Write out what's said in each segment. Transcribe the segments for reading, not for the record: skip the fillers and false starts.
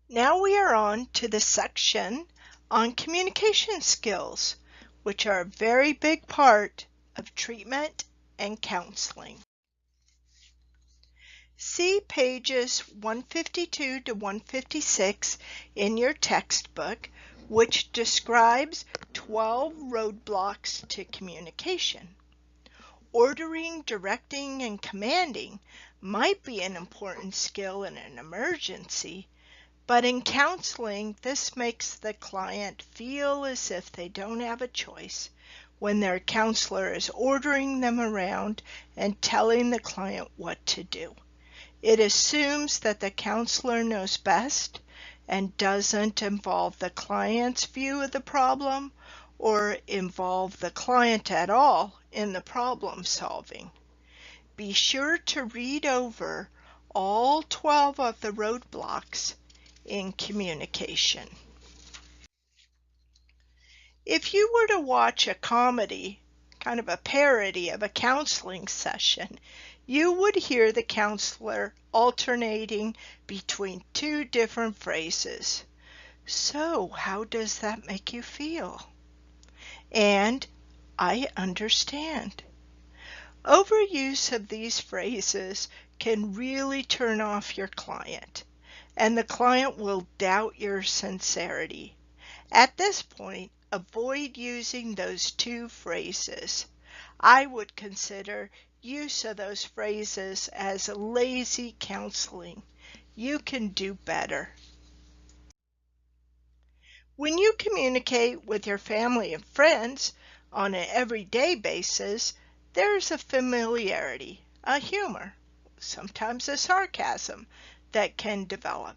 Now we are on to the section on communication skills, which are a very big part of treatment and counseling. See pages 152 to 156 in your textbook, which describes 12 roadblocks to communication. Ordering, directing, and commanding might be an important skill in an emergency, but in counseling, this makes the client feel as if they don't have a choice when their counselor is ordering them around and telling the client what to do. It assumes that the counselor knows best and doesn't involve the client's view of the problem or involve the client at all in the problem solving. Be sure to read over all 12 of the roadblocks in communication. If you were to watch a comedy, kind of a parody of a counseling session, you would hear the counselor alternating between two different phrases. So, how does that make you feel? And, I understand. Overuse of these phrases can really turn off your client, and the client will doubt your sincerity. At this point, avoid using those two phrases. I would consider use of those phrases as lazy counseling. You can do better. When you communicate with your family and friends on an everyday basis, there's a familiarity, a humor, sometimes a sarcasm that can develop.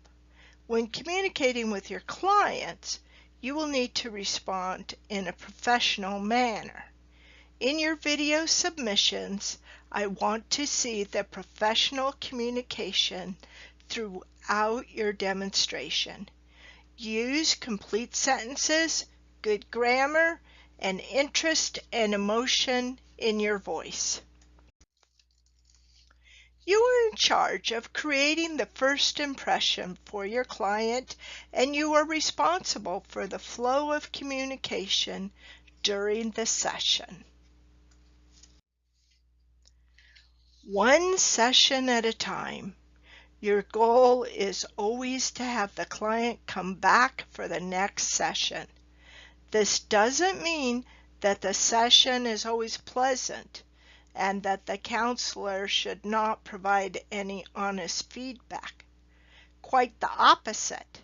When communicating with your clients, you will need to respond in a professional manner. In your video submissions, I want to see the professional communication throughout your demonstration. Use complete sentences, good grammar, and interest and emotion in your voice. You are in charge of creating the first impression for your client, and you are responsible for the flow of communication during the session. One session at a time. Your goal is always to have the client come back for the next session. This doesn't mean that the session is always pleasant and that the counselor should not provide any honest feedback. Quite the opposite.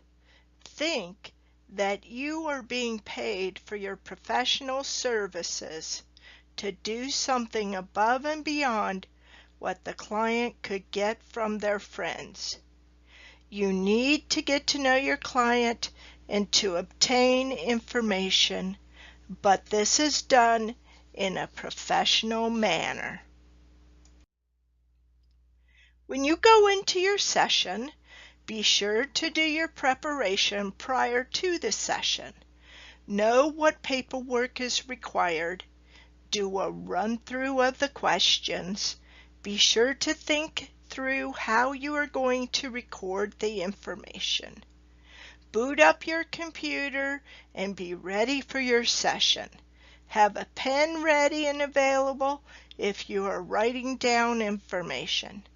Think that you are being paid for your professional services to do something above and beyond what the client could get from their friends. You need to get to know your client and to obtain information, but this is done in a professional manner. When you go into your session, be sure to do your preparation prior to the session. Know what paperwork is required. Do a run-through of the questions. Be sure to think through how you are going to record the information. Boot up your computer and be ready for your session. Have a pen ready and available if you are writing down information.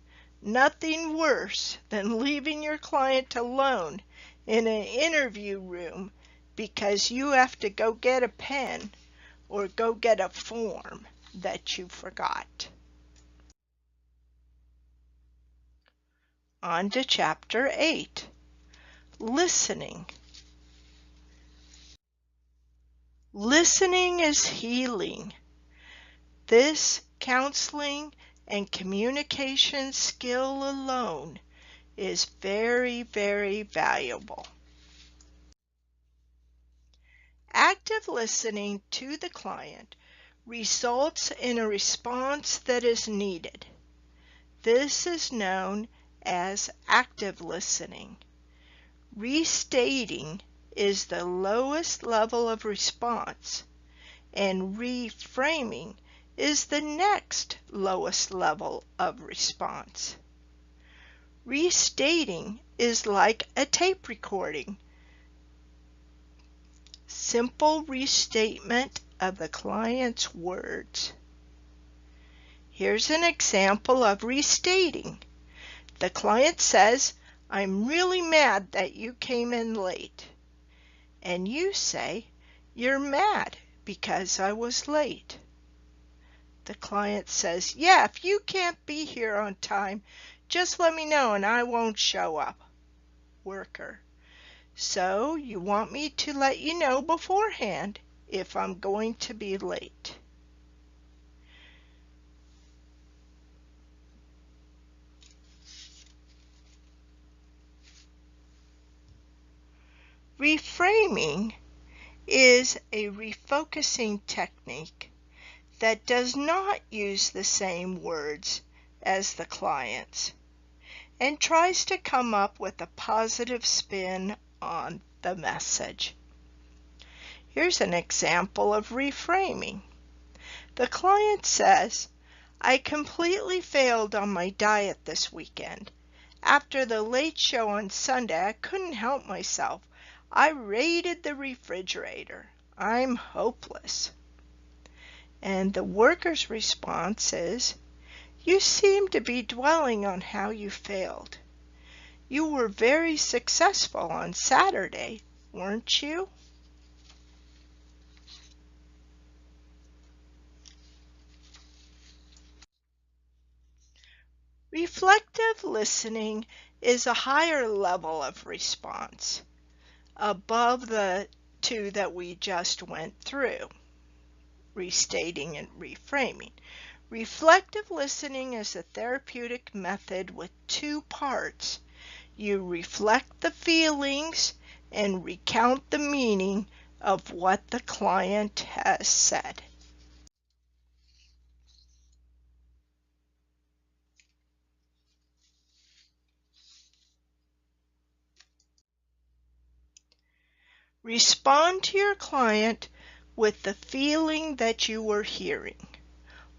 Nothing worse than leaving your client alone in an interview room because you have to go get a pen or go get a form that you forgot. On to Chapter 8, Listening. Listening is healing. This counseling and communication skill alone is very, very valuable. Active listening to the client results in a response that is needed. This is known as active listening. Restating is the lowest level of response, and reframing is the next lowest level of response. Restating is like a tape recording. Simple restatement of the client's words. Here's an example of restating. The client says, "I'm really mad that you came in late." And you say, "You're mad because I was late." The client says, "Yeah, if you can't be here on time, just let me know and I won't show up." Worker: "So you want me to let you know beforehand if I'm going to be late." Reframing is a refocusing technique that does not use the same words as the client's and tries to come up with a positive spin on the message. Here's an example of reframing. The client says, "I completely failed on my diet this weekend. After the late show on Sunday, I couldn't help myself. I raided the refrigerator. I'm hopeless." And the worker's response is, "You seem to be dwelling on how you failed. You were very successful on Saturday, weren't you?" Reflective listening is a higher level of response, above the two that we just went through, restating and reframing. Reflective listening is a therapeutic method with two parts. You reflect the feelings and recount the meaning of what the client has said. Respond to your client with the feeling that you were hearing.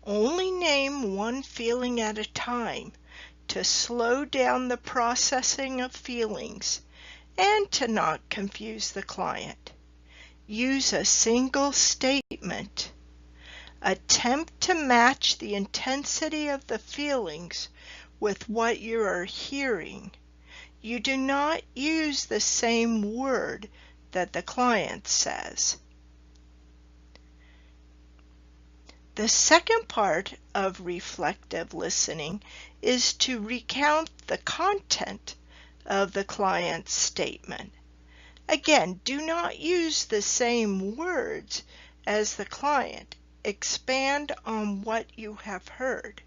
Only name one feeling at a time to slow down the processing of feelings and to not confuse the client. Use a single statement. Attempt to match the intensity of the feelings with what you are hearing. You do not use the same word that the client says. The second part of reflective listening is to recount the content of the client's statement. Again, do not use the same words as the client. Expand on what you have heard.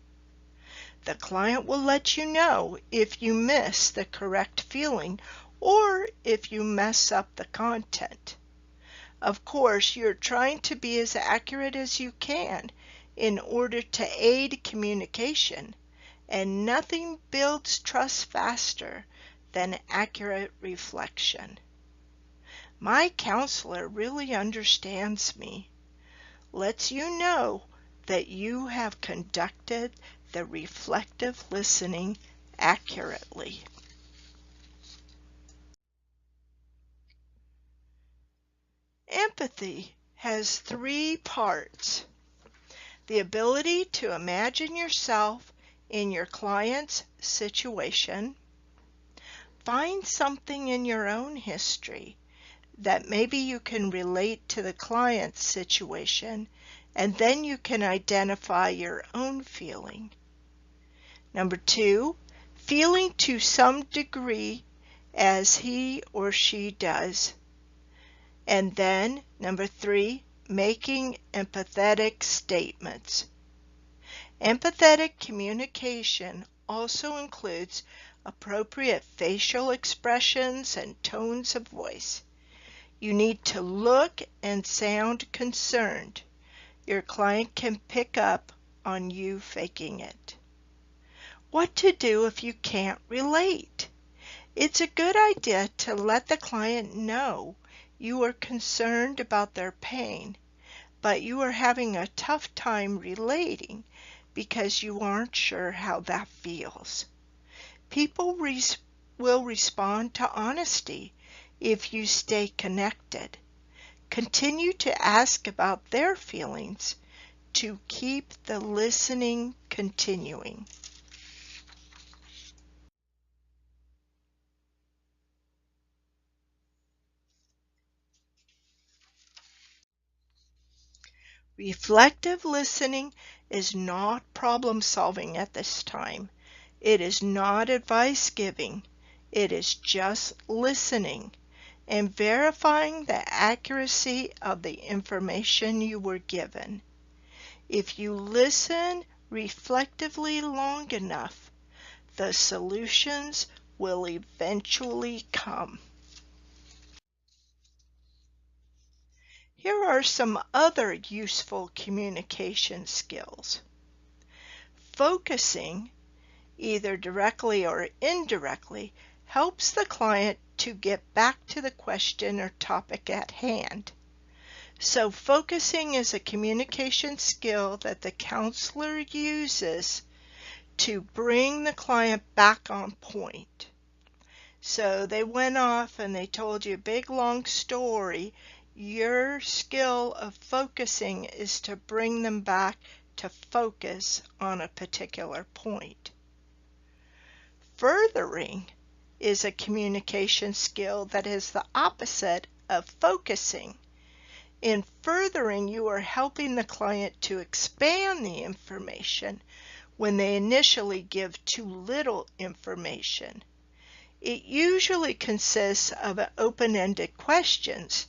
The client will let you know if you miss the correct feeling or if you mess up the content. Of course, you're trying to be as accurate as you can in order to aid communication, and nothing builds trust faster than accurate reflection. "My counselor really understands me," lets you know that you have conducted the reflective listening accurately. Empathy has three parts: the ability to imagine yourself in your client's situation, find something in your own history that maybe you can relate to the client's situation, and then you can identify your own feeling. Number two, feeling to some degree as he or she does. And then, number three, making empathetic statements. Empathetic communication also includes appropriate facial expressions and tones of voice. You need to look and sound concerned. Your client can pick up on you faking it. What to do if you can't relate? It's a good idea to let the client know you are concerned about their pain, but you are having a tough time relating because you aren't sure how that feels. People will respond to honesty if you stay connected. Continue to ask about their feelings to keep the listening continuing. Reflective listening is not problem solving at this time. It is not advice giving. It is just listening and verifying the accuracy of the information you were given. If you listen reflectively long enough, the solutions will eventually come. Here are some other useful communication skills. Focusing, either directly or indirectly, helps the client to get back to the question or topic at hand. So focusing is a communication skill that the counselor uses to bring the client back on point. So they went off and they told you a big long story. Your skill of focusing is to bring them back to focus on a particular point. Furthering is a communication skill that is the opposite of focusing. In furthering, you are helping the client to expand the information when they initially give too little information. It usually consists of open-ended questions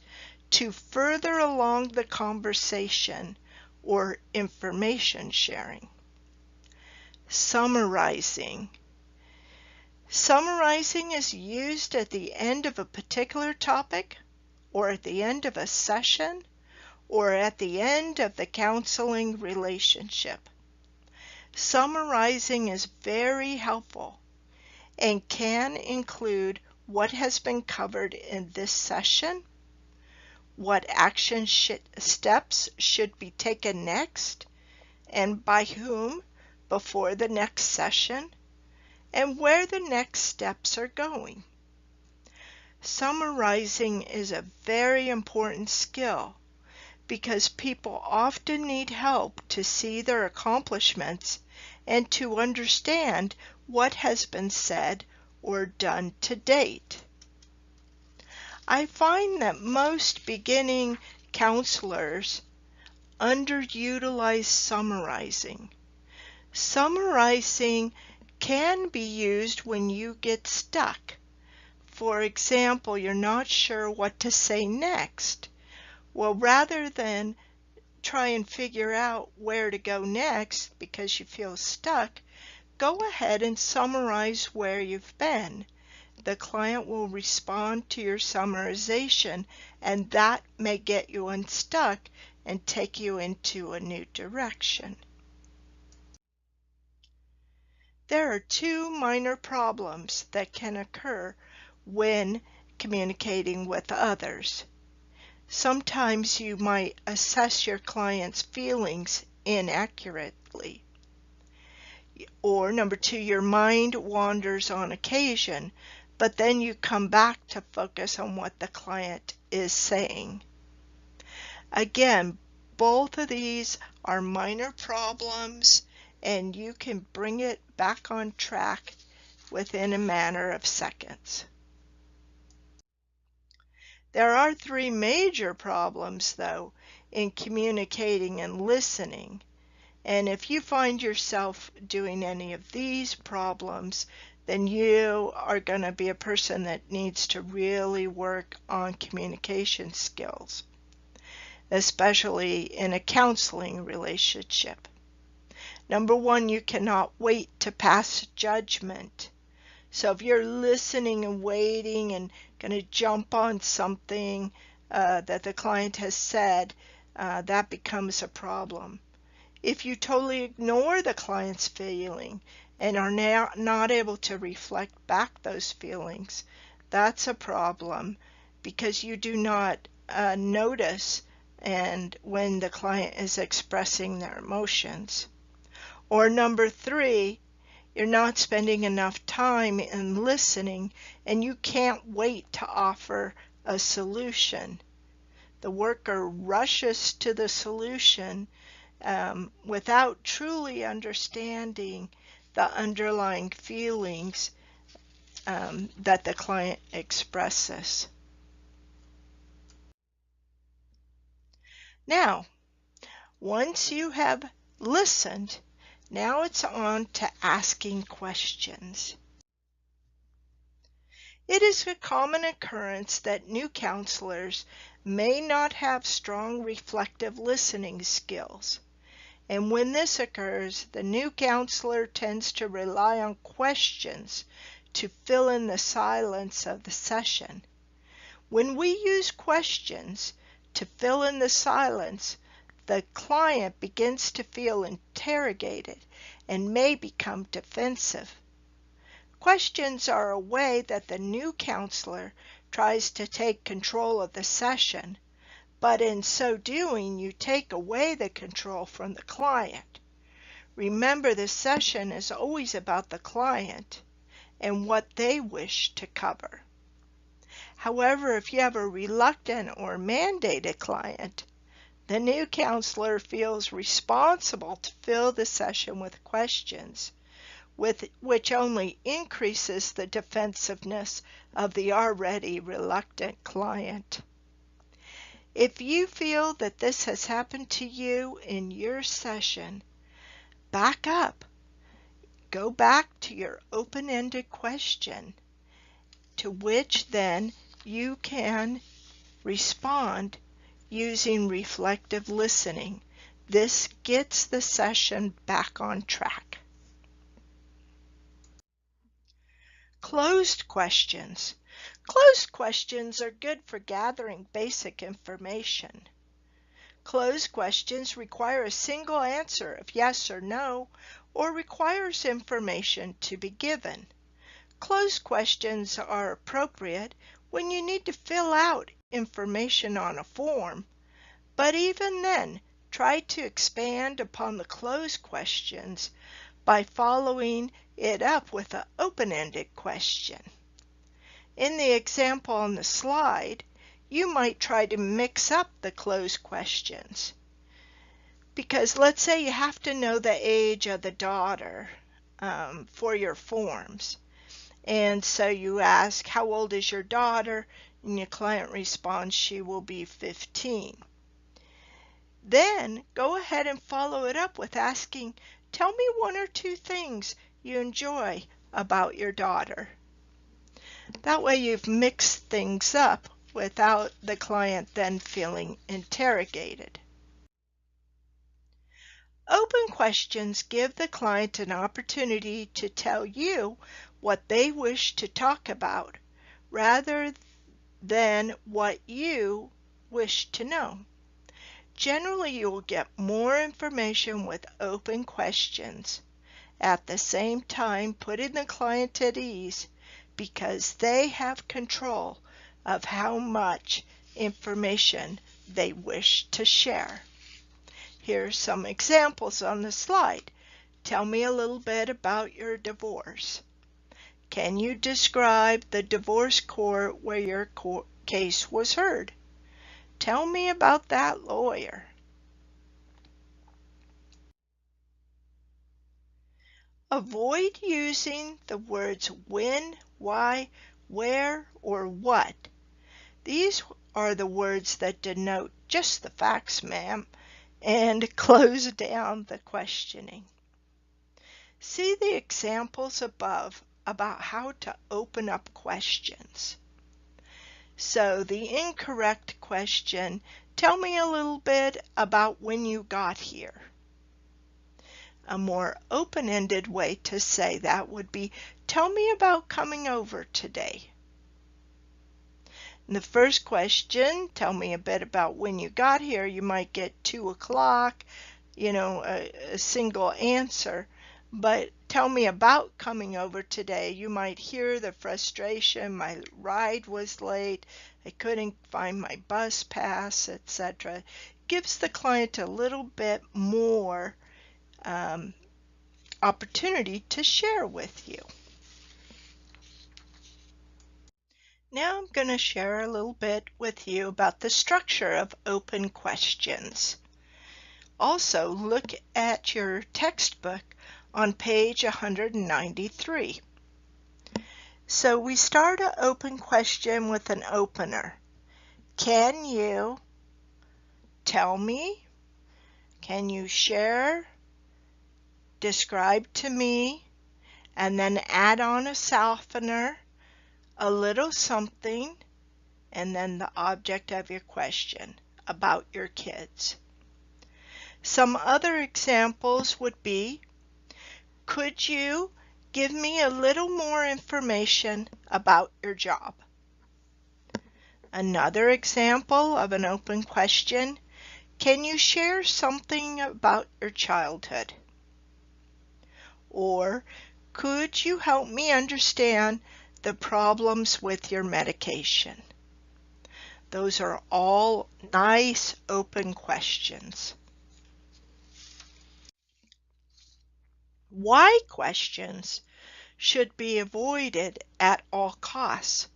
to further along the conversation or information sharing. Summarizing. Summarizing is used at the end of a particular topic, or at the end of a session, or at the end of the counseling relationship. Summarizing is very helpful and can include what has been covered in this session, what action steps should be taken next, and by whom before the next session, and where the next steps are going. Summarizing is a very important skill because people often need help to see their accomplishments and to understand what has been said or done to date. I find that most beginning counselors underutilize summarizing. Summarizing can be used when you get stuck. For example, you're not sure what to say next. Well, rather than try and figure out where to go next because you feel stuck, go ahead and summarize where you've been. The client will respond to your summarization, and that may get you unstuck and take you into a new direction. There are two minor problems that can occur when communicating with others. Sometimes you might assess your client's feelings inaccurately. Or number two, your mind wanders on occasion, but then you come back to focus on what the client is saying. Again, both of these are minor problems, and you can bring it back on track within a matter of seconds. There are three major problems, though, in communicating and listening. And if you find yourself doing any of these problems, then you are going to be a person that needs to really work on communication skills, especially in a counseling relationship. Number one, you cannot wait to pass judgment. So if you're listening and waiting and going to jump on something that the client has said, that becomes a problem. If you totally ignore the client's feeling and are not able to reflect back those feelings, that's a problem because you do not notice and when the client is expressing their emotions. Or number three, You're not spending enough time in listening, and you can't wait to offer a solution. The worker rushes to the solution without truly understanding the underlying feelings that the client expresses. Now, once you have listened, now it's on to asking questions. It is a common occurrence that new counselors may not have strong reflective listening skills. And when this occurs, the new counselor tends to rely on questions to fill in the silence of the session. When we use questions to fill in the silence, the client begins to feel interrogated and may become defensive. Questions are a way that the new counselor tries to take control of the session, but in so doing, you take away the control from the client. Remember, the session is always about the client and what they wish to cover. However, if you have a reluctant or mandated client, the new counselor feels responsible to fill the session with questions, which only increases the defensiveness of the already reluctant client. If you feel that this has happened to you in your session, back up. Go back to your open-ended question, to which then you can respond using reflective listening. This gets the session back on track. Closed questions. Closed questions are good for gathering basic information. Closed questions require a single answer of yes or no, or requires information to be given. Closed questions are appropriate when you need to fill out information on a form, but even then, try to expand upon the closed questions by following it up with an open-ended question. In the example on the slide, you might try to mix up the closed questions. Because let's say you have to know the age of the daughter for your forms. And so you ask, how old is your daughter? And your client responds, she will be 15. Then go ahead and follow it up with asking, tell me one or two things you enjoy about your daughter. That way you've mixed things up without the client then feeling interrogated. Open questions give the client an opportunity to tell you what they wish to talk about, rather than what you wish to know. Generally, you will get more information with open questions, at the same time putting the client at ease because they have control of how much information they wish to share. Here are some examples on the slide. Tell me a little bit about your divorce. Can you describe the divorce court where your case was heard? Tell me about that lawyer. Avoid using the words when, why, where, or what. These are the words that denote just the facts, ma'am, and close down the questioning. See the examples above about how to open up questions. So the incorrect question, tell me a little bit about when you got here. A more open-ended way to say that would be, tell me about coming over today. In the first question, tell me a bit about when you got here. You might get 2 o'clock, a single answer. But tell me about coming over today. You might hear the frustration, my ride was late, I couldn't find my bus pass, etc. Gives the client a little bit more opportunity to share with you. Now I'm going to share a little bit with you about the structure of open questions. Also, look at your textbook on page 193. So we start an open question with an opener. Can you tell me? Can you share? Describe to me? And then add on a softener, a little something, and then the object of your question about your kids. Some other examples would be, could you give me a little more information about your job? Another example of an open question, can you share something about your childhood? Or, could you help me understand the problems with your medication? Those are all nice open questions. Why questions should be avoided at all costs.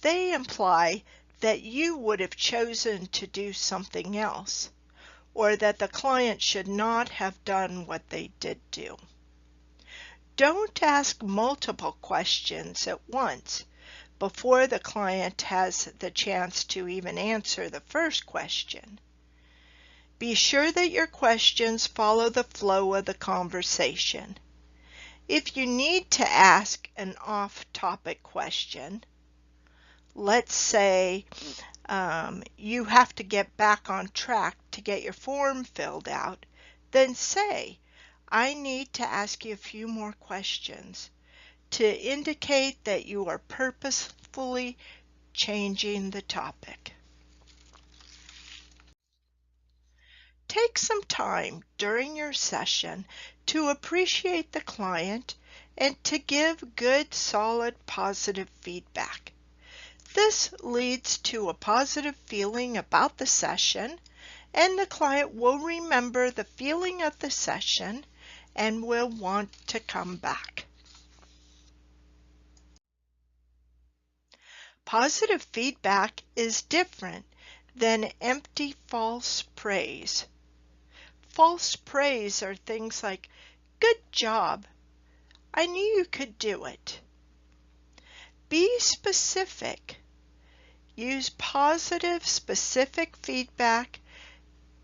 They imply that you would have chosen to do something else, or that the client should not have done what they did do. Don't ask multiple questions at once before the client has the chance to even answer the first question. Be sure that your questions follow the flow of the conversation. If you need to ask an off-topic question, let's say you have to get back on track to get your form filled out, then say, I need to ask you a few more questions to indicate that you are purposefully changing the topic. Take some time during your session to appreciate the client and to give good, solid, positive feedback. This leads to a positive feeling about the session, and the client will remember the feeling of the session and will want to come back. Positive feedback is different than empty false praise. False praise are things like, good job, I knew you could do it. Be specific. Use positive, specific feedback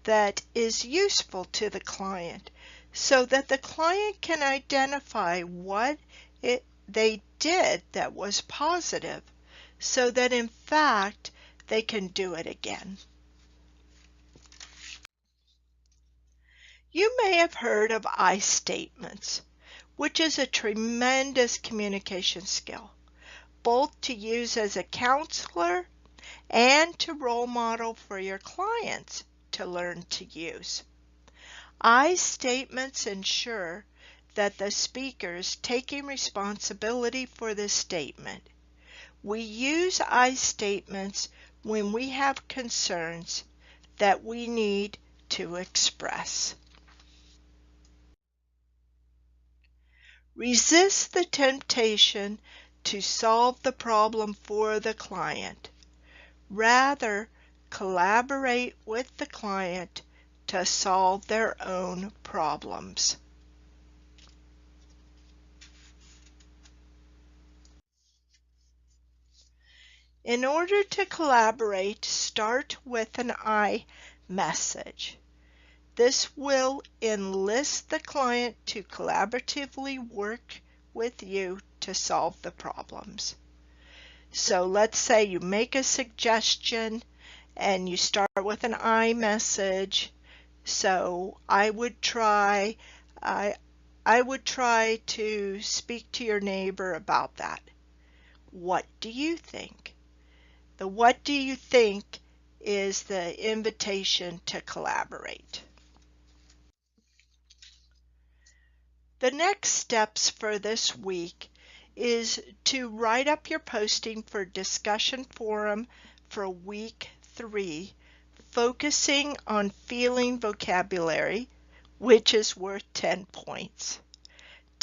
that is useful to the client so that the client can identify what they did that was positive so that in fact they can do it again. You may have heard of I statements, which is a tremendous communication skill, both to use as a counselor and to role model for your clients to learn to use. I statements ensure that the speaker is taking responsibility for the statement. We use I statements when we have concerns that we need to express. Resist the temptation to solve the problem for the client. Rather, collaborate with the client to solve their own problems. In order to collaborate, start with an I message. This will enlist the client to collaboratively work with you to solve the problems. So let's say you make a suggestion and you start with an I message. So I would try to speak to your neighbor about that. What do you think? The what do you think is the invitation to collaborate. The next steps for this week is to write up your posting for discussion forum for week 3, focusing on feeling vocabulary, which is worth 10 points.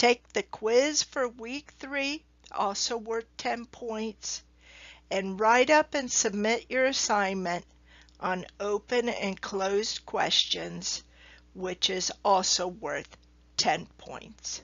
Take the quiz for week 3, also worth 10 points, and write up and submit your assignment on open and closed questions, which is also worth 10 points.